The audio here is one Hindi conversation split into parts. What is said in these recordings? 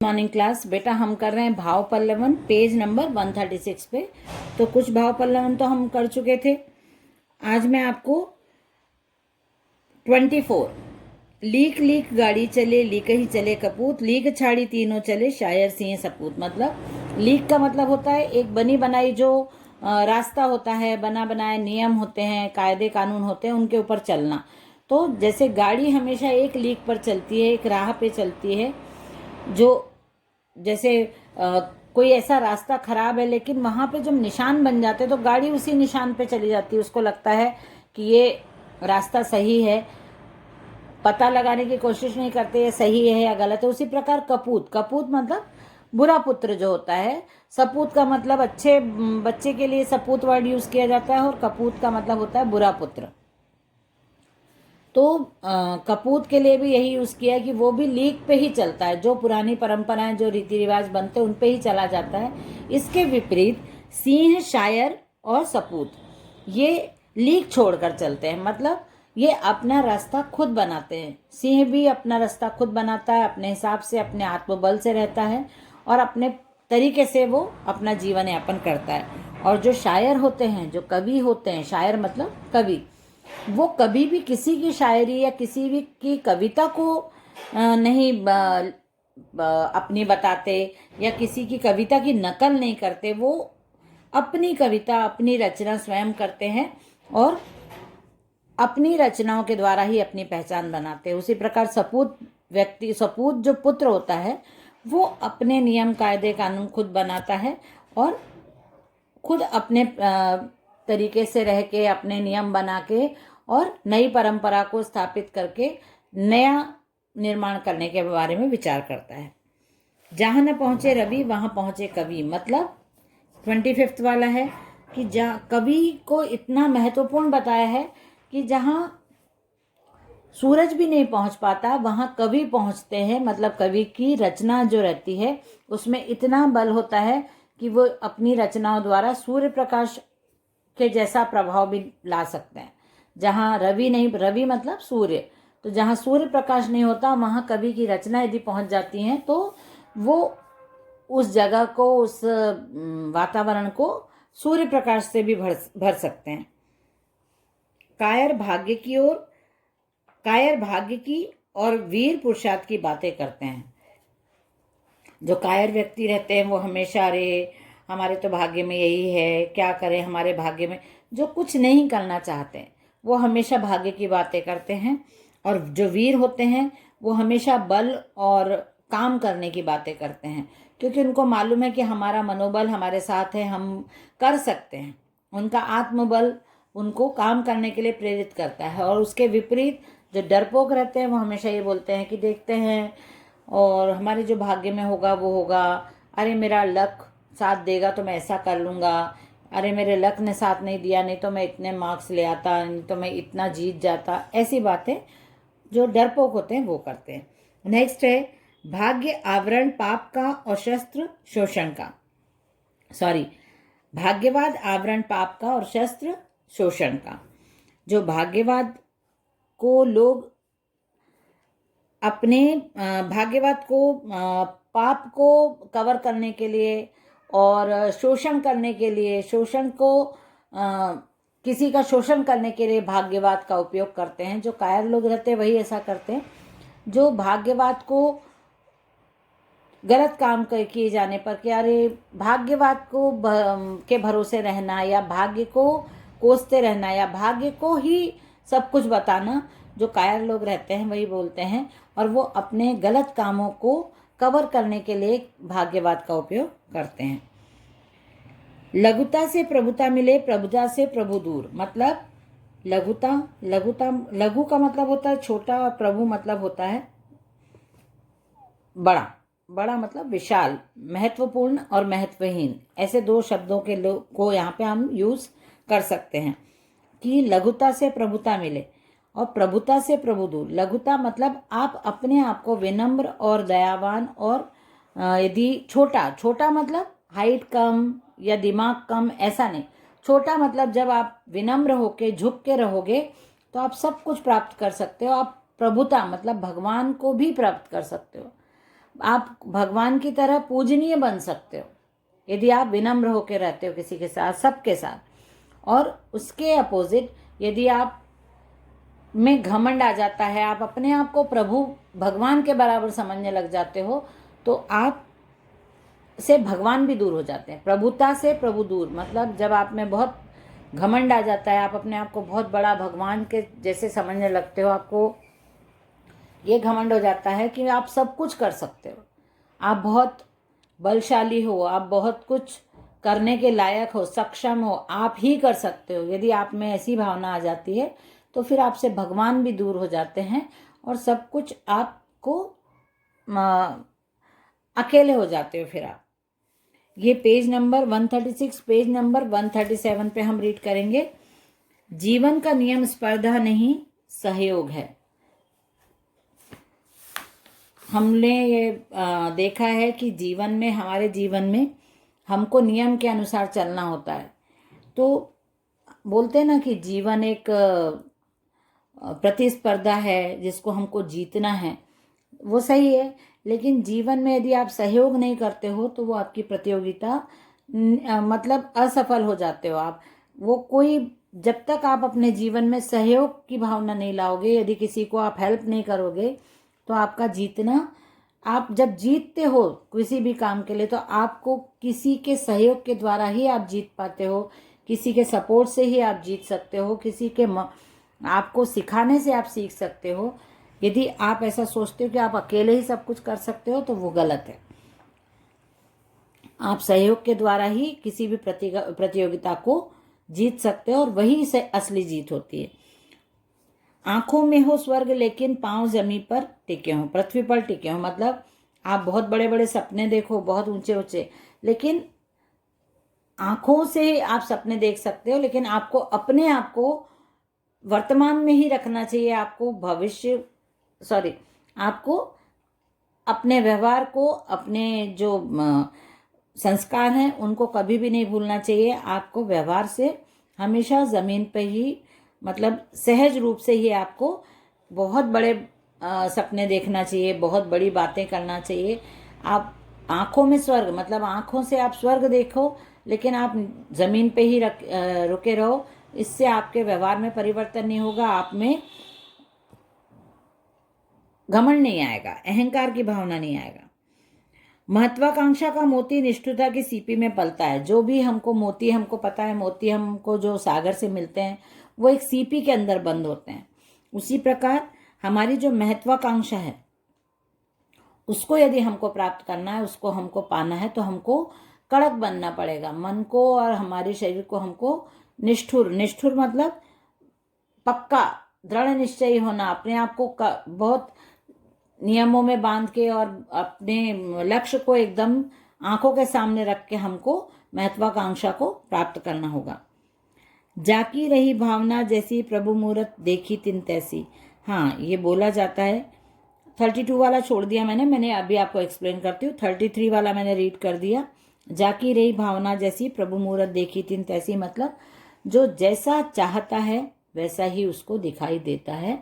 Morning class. बेटा हम कर रहे हैं भाव पल्लवन, पेज नंबर 136 पे। तो कुछ भाव पल्लवन तो हम कर चुके थे। आज मैं आपको 24, लीक लीक गाड़ी चले, लीक ही चले कपूत, लीक छाड़ी तीनों चले, शायर सिंह सपूत। मतलब लीक का मतलब होता है एक बनी बनाई जो रास्ता होता है, बना बनाए नियम होते हैं, कायदे कानून होते हैं, उनके ऊपर चलना। तो जैसे गाड़ी हमेशा एक लीक पर चलती है, एक राह पे चलती है, जो जैसे कोई ऐसा रास्ता खराब है लेकिन वहां पे जब निशान बन जाते हैं तो गाड़ी उसी निशान पे चली जाती है। उसको लगता है कि ये रास्ता सही है, पता लगाने की कोशिश नहीं करते ये सही है या गलत है। उसी प्रकार कपूत, कपूत मतलब बुरा पुत्र जो होता है। सपूत का मतलब अच्छे बच्चे के लिए सपूत वर्ड यूज किया जाता है, और कपूत का मतलब होता है बुरा पुत्र। तो कपूत के लिए भी यही यूज किया है कि वो भी लीक पे ही चलता है, जो पुरानी परंपराएं जो रीति रिवाज बनते हैं उन पे ही चला जाता है। इसके विपरीत सिंह, शायर और सपूत ये लीक छोड़कर चलते हैं, मतलब ये अपना रास्ता खुद बनाते हैं। सिंह भी अपना रास्ता खुद बनाता है, अपने हिसाब से, अपने आत्मबल से रहता है और अपने तरीके से वो अपना जीवन यापन करता है। और जो शायर होते हैं, जो कवि होते हैं, शायर मतलब कवि, वो कभी भी किसी की शायरी या किसी भी की कविता को नहीं अपनी बताते या किसी की कविता की नकल नहीं करते। वो अपनी कविता, अपनी रचना स्वयं करते हैं और अपनी रचनाओं के द्वारा ही अपनी पहचान बनाते हैं। उसी प्रकार सपूत व्यक्ति, सपूत जो पुत्र होता है, वो अपने नियम कायदे कानून खुद बनाता है और खुद अपने तरीके से रह के, अपने नियम बना के और नई परंपरा को स्थापित करके नया निर्माण करने के बारे में विचार करता है। जहां न पहुंचे रवि वहां पहुंचे कवि। मतलब 25 वाला है कि जहाँ कवि को इतना महत्वपूर्ण बताया है कि जहां सूरज भी नहीं पहुंच पाता वहां कवि पहुंचते हैं। मतलब कवि की रचना जो रहती है उसमें इतना बल होता है कि वो अपनी रचनाओं द्वारा सूर्य प्रकाश के जैसा प्रभाव भी ला सकते हैं। जहां रवि नहीं, रवि मतलब सूर्य, तो जहां सूर्य प्रकाश नहीं होता वहां कवि की रचना यदि पहुंच जाती हैं तो वो उस जगह को, उस वातावरण को सूर्य प्रकाश से भी भर सकते हैं। कायर भाग्य की ओर, कायर भाग्य की और वीर पुरुषार्थ की बातें करते हैं। जो कायर व्यक्ति रहते हैं वो हमेशा अरे हमारे तो भाग्य में यही है, क्या करें हमारे भाग्य में, जो कुछ नहीं करना चाहते हैं वो हमेशा भाग्य की बातें करते हैं। और जो वीर होते हैं वो हमेशा बल और काम करने की बातें करते हैं, क्योंकि उनको मालूम है कि हमारा मनोबल हमारे साथ है, हम कर सकते हैं। उनका आत्मबल उनको काम करने के लिए प्रेरित करता है। और उसके विपरीत जो डरपोक रहते हैं वो हमेशा ये बोलते हैं कि देखते हैं और हमारे जो भाग्य में होगा वो होगा, अरे मेरा लक साथ देगा तो मैं ऐसा कर लूँगा, अरे मेरे लक ने साथ नहीं दिया, नहीं तो मैं इतने मार्क्स ले आता, नहीं तो मैं इतना जीत जाता। ऐसी बातें जो डरपोक होते हैं वो करते हैं। नेक्स्ट है भाग्य आवरण पाप का और शस्त्र शोषण का। सॉरी, भाग्यवाद आवरण पाप का और शस्त्र शोषण का। जो भाग्यवाद को लोग अपने भाग्यवाद को पाप को कवर करने के लिए और शोषण करने के लिए, शोषण को किसी का शोषण करने के लिए भाग्यवाद का उपयोग करते हैं। जो कायर लोग रहते हैं वही ऐसा करते हैं। जो भाग्यवाद को गलत काम किए जाने पर कि अरे भाग्यवाद को के भरोसे रहना या भाग्य को कोसते रहना या भाग्य को ही सब कुछ बताना, जो कायर लोग रहते हैं वही बोलते हैं। और वो अपने गलत कामों को कवर करने के लिए भाग्यवाद का उपयोग करते हैं। लघुता से प्रभुता मिले, प्रभुता से प्रभु दूर। मतलब लघुता, लघु का मतलब होता है छोटा और प्रभु मतलब होता है बड़ा। बड़ा मतलब विशाल, महत्वपूर्ण और महत्वहीन, ऐसे दो शब्दों के को यहाँ पे हम यूज कर सकते हैं कि लघुता से प्रभुता मिले और प्रभुता से प्रभु दूर। लघुता मतलब आप अपने आप को विनम्र और दयावान, और यदि छोटा, छोटा मतलब हाइट कम या दिमाग कम, ऐसा नहीं। छोटा मतलब जब आप विनम्र होके झुक के रहोगे तो आप सब कुछ प्राप्त कर सकते हो। आप प्रभुता मतलब भगवान को भी प्राप्त कर सकते हो। आप भगवान की तरह पूजनीय बन सकते हो यदि आप विनम्र होकर रहते हो किसी के साथ, सबके साथ। और उसके अपोजिट यदि आप में घमंड आ जाता है, आप अपने आप को प्रभु भगवान के बराबर समझने लग जाते हो, तो आप से भगवान भी दूर हो जाते हैं। प्रभुता से प्रभु दूर, मतलब जब आप में बहुत घमंड आ जाता है, आप अपने आप को बहुत बड़ा भगवान के जैसे समझने लगते हो, आपको ये घमंड हो जाता है कि आप सब कुछ कर सकते हो, आप बहुत बलशाली हो, आप बहुत कुछ करने के लायक हो, सक्षम हो, आप ही कर सकते हो। यदि आप में ऐसी भावना आ जाती है तो फिर आपसे भगवान भी दूर हो जाते हैं और सब कुछ आपको अकेले हो जाते हो फिर आप। ये पेज नंबर 136, पेज नंबर 137 पे हम रीड करेंगे। जीवन का नियम स्पर्धा नहीं, सहयोग है। हमने ये देखा है कि जीवन में, हमारे जीवन में हमको नियम के अनुसार चलना होता है। तो बोलते हैं ना कि जीवन एक प्रतिस्पर्धा है जिसको हमको जीतना है, वो सही है। लेकिन जीवन में यदि आप सहयोग नहीं करते हो तो वो आपकी प्रतियोगिता मतलब असफल हो जाते हो आप। वो कोई, जब तक आप अपने जीवन में सहयोग की भावना नहीं लाओगे, यदि किसी को आप हेल्प नहीं करोगे, तो आपका जीतना, आप जब जीतते हो किसी भी काम के लिए तो आपको किसी के सहयोग के द्वारा ही आप जीत पाते हो, किसी के सपोर्ट से ही आप जीत सकते हो, किसी के आपको सिखाने से आप सीख सकते हो। यदि आप ऐसा सोचते हो कि आप अकेले ही सब कुछ कर सकते हो तो वो गलत है। आप सहयोग के द्वारा ही किसी भी प्रतियोगिता को जीत सकते हो और वही से असली जीत होती है। आंखों में हो स्वर्ग लेकिन पांव जमीन पर टिके हों, पृथ्वी पर टिके हों, मतलब आप बहुत बड़े बड़े सपने देखो, बहुत ऊंचे ऊंचे, लेकिन आंखों से आप सपने देख सकते हो, लेकिन आपको अपने आप को वर्तमान में ही रखना चाहिए। आपको आपको अपने व्यवहार को, अपने जो संस्कार हैं उनको कभी भी नहीं भूलना चाहिए। आपको व्यवहार से हमेशा जमीन पे ही, मतलब सहज रूप से ही आपको बहुत बड़े सपने देखना चाहिए, बहुत बड़ी बातें करना चाहिए। आप आंखों में स्वर्ग, मतलब आंखों से आप स्वर्ग देखो, लेकिन आप जमीन पे ही रुके रहो। इससे आपके व्यवहार में परिवर्तन नहीं होगा, आप में घमंड नहीं आएगा, अहंकार की भावना नहीं आएगा। महत्वाकांक्षा का मोती निष्ठुरता की सीपी में पलता है। जो भी हमको मोती, हमको पता है मोती हमको जो सागर से मिलते हैं वो एक सीपी के अंदर बंद होते हैं। उसी प्रकार हमारी जो महत्वाकांक्षा है उसको यदि हमको प्राप्त करना है, उसको हमको पाना है, तो हमको कड़क बनना पड़ेगा। मन को और हमारे शरीर को हमको निष्ठुर मतलब पक्का, दृढ़ निश्चयी होना, अपने आप को बहुत नियमों में बांध के और अपने लक्ष्य को एकदम आंखों के सामने रख के हमको महत्वाकांक्षा को प्राप्त करना होगा। जाकी रही भावना जैसी प्रभु मूरत देखी तिन तैसी। हाँ, ये बोला जाता है। 32 वाला छोड़ दिया मैंने अभी आपको एक्सप्लेन करती हूँ। 33 वाला मैंने रीड कर दिया। जाकी रही भावना जैसी प्रभु मूरत देखी तिन तैसी, मतलब जो जैसा चाहता है वैसा ही उसको दिखाई देता है।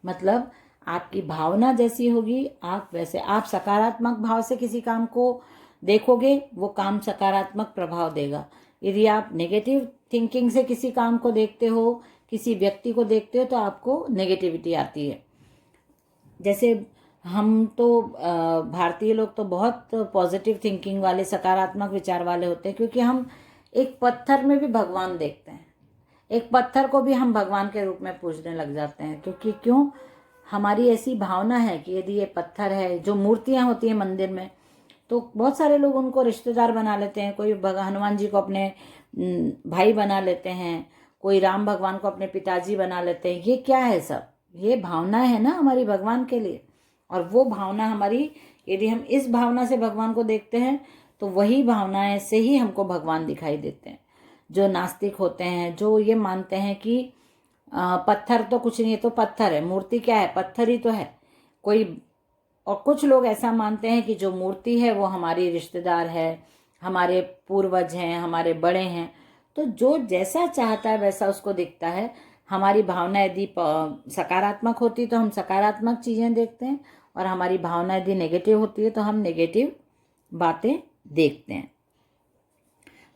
मतलब आपकी भावना जैसी होगी आप वैसे, आप सकारात्मक भाव से किसी काम को देखोगे वो काम सकारात्मक प्रभाव देगा। यदि आप नेगेटिव थिंकिंग से किसी काम को देखते हो, किसी व्यक्ति को देखते हो, तो आपको नेगेटिविटी आती है। जैसे हम तो भारतीय लोग तो बहुत पॉजिटिव थिंकिंग वाले, सकारात्मक विचार वाले होते हैं, क्योंकि हम एक पत्थर में भी भगवान देखते हैं। एक पत्थर को भी हम भगवान के रूप में पूजने लग जाते हैं, क्योंकि क्यों, हमारी ऐसी भावना है कि यदि ये पत्थर है, जो मूर्तियां होती हैं मंदिर में, तो बहुत सारे लोग उनको रिश्तेदार बना लेते हैं। कोई हनुमान जी को अपने भाई बना लेते हैं, कोई राम भगवान को अपने पिताजी बना लेते हैं। ये क्या है सब? ये भावना है ना हमारी भगवान के लिए। और वो भावना हमारी, यदि हम इस भावना से भगवान को देखते हैं तो वही भावनाएं से ही हमको भगवान दिखाई देते हैं। जो नास्तिक होते हैं, जो ये मानते हैं कि पत्थर तो कुछ नहीं है, तो पत्थर है, मूर्ति क्या है, पत्थर ही तो है कोई। और कुछ लोग ऐसा मानते हैं कि जो मूर्ति है वो हमारी रिश्तेदार है, हमारे पूर्वज हैं, हमारे बड़े हैं। तो जो जैसा चाहता है वैसा उसको दिखता है। हमारी भावना यदि सकारात्मक होती तो हम सकारात्मक चीज़ें देखते हैं, और हमारी भावना यदि नेगेटिव होती है तो हम नेगेटिव बातें देखते हैं।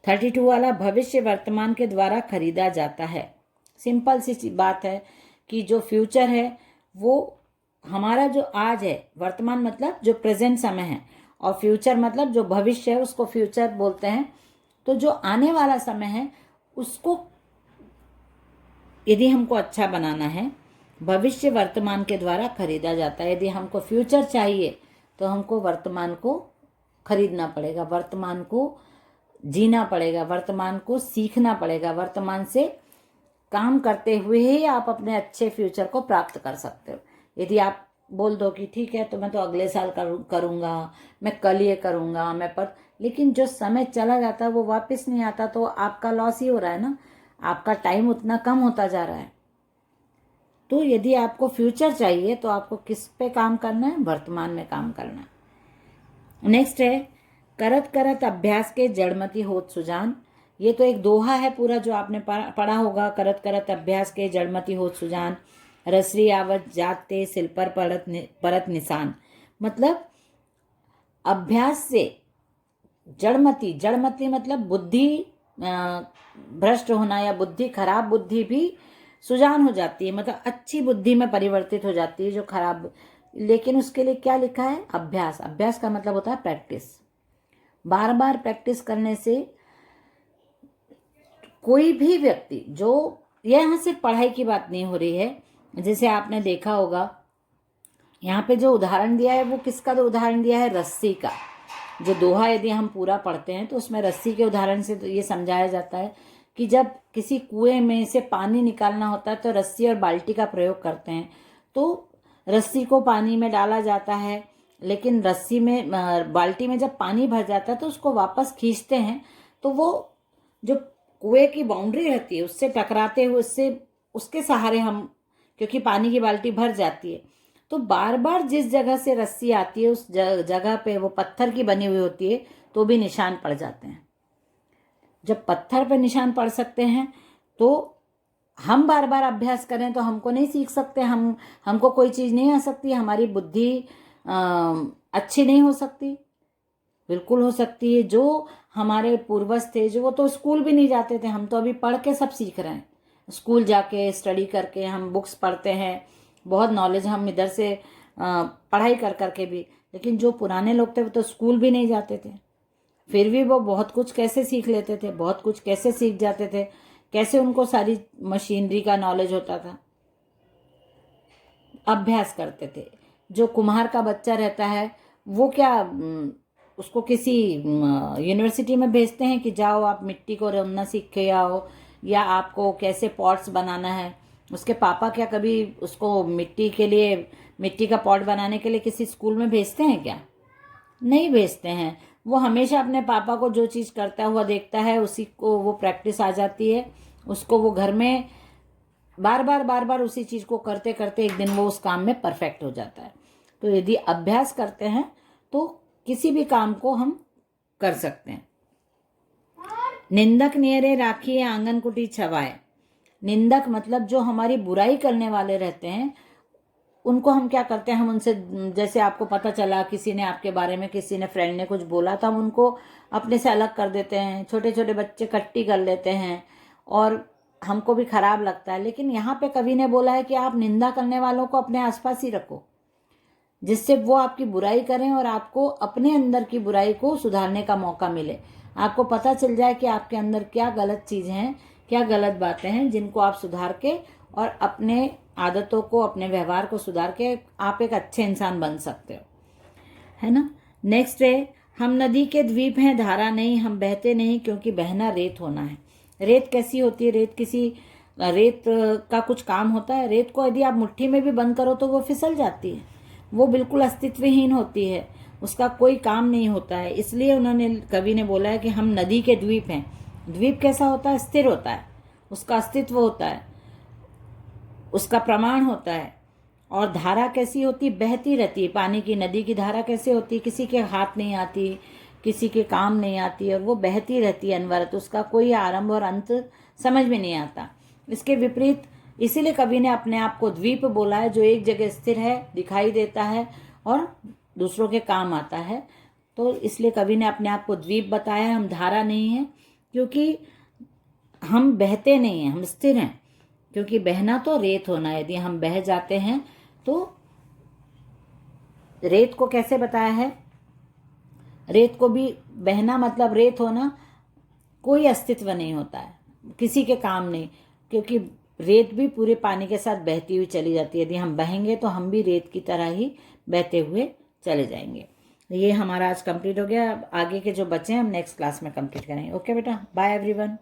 32 वाला, भविष्य वर्तमान के द्वारा खरीदा जाता है। सिंपल सी बात है कि जो फ्यूचर है वो हमारा जो आज है, वर्तमान मतलब जो प्रेजेंट समय है, और फ्यूचर मतलब जो भविष्य है उसको फ्यूचर बोलते हैं। तो जो आने वाला समय है उसको यदि हमको अच्छा बनाना है, भविष्य वर्तमान के द्वारा खरीदा जाता है। यदि हमको फ्यूचर चाहिए तो हमको वर्तमान को खरीदना पड़ेगा, वर्तमान को जीना पड़ेगा, वर्तमान को सीखना पड़ेगा। वर्तमान से काम करते हुए ही आप अपने अच्छे फ्यूचर को प्राप्त कर सकते हो। यदि आप बोल दो कि ठीक है तो मैं तो अगले साल करूँगा, मैं कल ये करूँगा, लेकिन जो समय चला जाता है वो वापस नहीं आता, तो आपका लॉस ही हो रहा है ना, आपका टाइम उतना कम होता जा रहा है। तो यदि आपको फ्यूचर चाहिए तो आपको किस पे काम करना है? वर्तमान में काम करना है। नेक्स्ट है, करत करत अभ्यास के जड़मति होत सुजान। ये तो एक दोहा है पूरा जो आपने पढ़ा होगा। करत करत अभ्यास के जड़मति होत सुजान, रसरी आवत जात ते सिल पर परत निशान। मतलब अभ्यास से जड़मति, जड़मति मतलब बुद्धि भ्रष्ट होना या बुद्धि खराब बुद्धि भी सुजान हो जाती है, मतलब अच्छी बुद्धि में परिवर्तित हो जाती है जो खराब। लेकिन उसके लिए क्या लिखा है? अभ्यास। अभ्यास का मतलब होता है प्रैक्टिस। बार बार प्रैक्टिस करने से कोई भी व्यक्ति, जो यहाँ से पढ़ाई की बात नहीं हो रही है, जैसे आपने देखा होगा यहाँ पे जो उदाहरण दिया है वो किसका तो उदाहरण दिया है? रस्सी का। जो दोहा यदि हम पूरा पढ़ते हैं तो उसमें रस्सी के उदाहरण से तो ये समझाया जाता है कि जब किसी कुएं में से पानी निकालना होता है तो रस्सी और बाल्टी का प्रयोग करते हैं। तो रस्सी को पानी में डाला जाता है, लेकिन रस्सी में बाल्टी में जब पानी भर जाता है तो उसको वापस खींचते हैं, तो वो जो कुएं की बाउंड्री रहती है उससे टकराते हुए उसके सहारे हम, क्योंकि पानी की बाल्टी भर जाती है, तो बार बार जिस जगह से रस्सी आती है उस जगह पे वो पत्थर की बनी हुई होती है तो भी निशान पड़ जाते हैं। जब पत्थर पे निशान पड़ सकते हैं तो हम बार बार अभ्यास करें तो हमको नहीं सीख सकते, हमको कोई चीज़ नहीं आ सकती, हमारी बुद्धि अच्छी नहीं हो सकती। बिल्कुल हो सकती है। जो हमारे पूर्वज थे जो वो तो स्कूल भी नहीं जाते थे, हम तो अभी पढ़ के सब सीख रहे हैं। स्कूल जाके स्टडी करके हम बुक्स पढ़ते हैं, बहुत नॉलेज हम इधर से पढ़ाई कर करके भी। लेकिन जो पुराने लोग थे वो तो स्कूल भी नहीं जाते थे, फिर भी वो बहुत कुछ कैसे सीख लेते थे, बहुत कुछ कैसे सीख जाते थे, कैसे उनको सारी मशीनरी का नॉलेज होता था? अभ्यास करते थे। जो कुम्हार का बच्चा रहता है वो क्या उसको किसी यूनिवर्सिटी में भेजते हैं कि जाओ आप मिट्टी को रंगना सीख के आओ, या आपको कैसे पॉट्स बनाना है? उसके पापा क्या कभी उसको मिट्टी का पॉट बनाने के लिए किसी स्कूल में भेजते हैं क्या? नहीं भेजते हैं। वो हमेशा अपने पापा को जो चीज़ करता हुआ देखता है उसी को वो प्रैक्टिस आ जाती है, उसको वो घर में बार बार उसी चीज़ को करते करते एक दिन वो उस काम में परफेक्ट हो जाता है। तो यदि अभ्यास करते हैं तो किसी भी काम को हम कर सकते हैं। निंदक नियरे राखी आंगन कुटी छवाए। निंदक मतलब जो हमारी बुराई करने वाले रहते हैं उनको हम क्या करते हैं? हम उनसे, जैसे आपको पता चला किसी ने आपके बारे में, किसी ने फ्रेंड ने कुछ बोला तो हम उनको अपने से अलग कर देते हैं। छोटे छोटे बच्चे कट्टी कर लेते हैं और हमको भी खराब लगता है। लेकिन यहाँ पे कवि ने बोला है कि आप निंदा करने वालों को अपने आसपास ही रखो, जिससे वो आपकी बुराई करें और आपको अपने अंदर की बुराई को सुधारने का मौका मिले। आपको पता चल जाए कि आपके अंदर क्या गलत चीज़ें हैं, क्या गलत बातें हैं, जिनको आप सुधार के और अपने आदतों को, अपने व्यवहार को सुधार के आप एक अच्छे इंसान बन सकते हो, है ना। नेक्स्ट है, हम नदी के द्वीप हैं धारा नहीं, हम बहते नहीं क्योंकि बहना रेत होना है। रेत कैसी होती है? रेत का कुछ काम होता है। रेत को यदि आप मुट्ठी में भी बंद करो तो वो फिसल जाती है, वो बिल्कुल अस्तित्वहीन होती है, उसका कोई काम नहीं होता है। इसलिए कवि ने बोला है कि हम नदी के द्वीप हैं। द्वीप कैसा होता है? स्थिर होता है, उसका अस्तित्व होता है, उसका प्रमाण होता है। और धारा कैसी होती? बहती रहती है। पानी की, नदी की धारा कैसे होती? किसी के हाथ नहीं आती, किसी के काम नहीं आती, और वो बहती रहती है अनवरत, उसका कोई आरंभ और अंत समझ में नहीं आता। इसके विपरीत इसीलिए कवि ने अपने आप को द्वीप बोला है, जो एक जगह स्थिर है, दिखाई देता है और दूसरों के काम आता है। तो इसलिए कवि ने अपने आप को द्वीप बताया है। हम धारा नहीं है, क्योंकि हम बहते नहीं हैं, हम स्थिर हैं। क्योंकि बहना तो रेत होना है, यदि हम बह जाते हैं तो रेत को कैसे बताया है, रेत को भी बहना मतलब रेत होना, कोई अस्तित्व नहीं होता है, किसी के काम नहीं, क्योंकि रेत भी पूरे पानी के साथ बहती हुई चली जाती है। यदि हम बहेंगे तो हम भी रेत की तरह ही बहते हुए चले जाएंगे। ये हमारा आज कंप्लीट हो गया। अब आगे के जो बचे हैं हम नेक्स्ट क्लास में कंप्लीट करेंगे। ओके बेटा, बाय एवरीवन।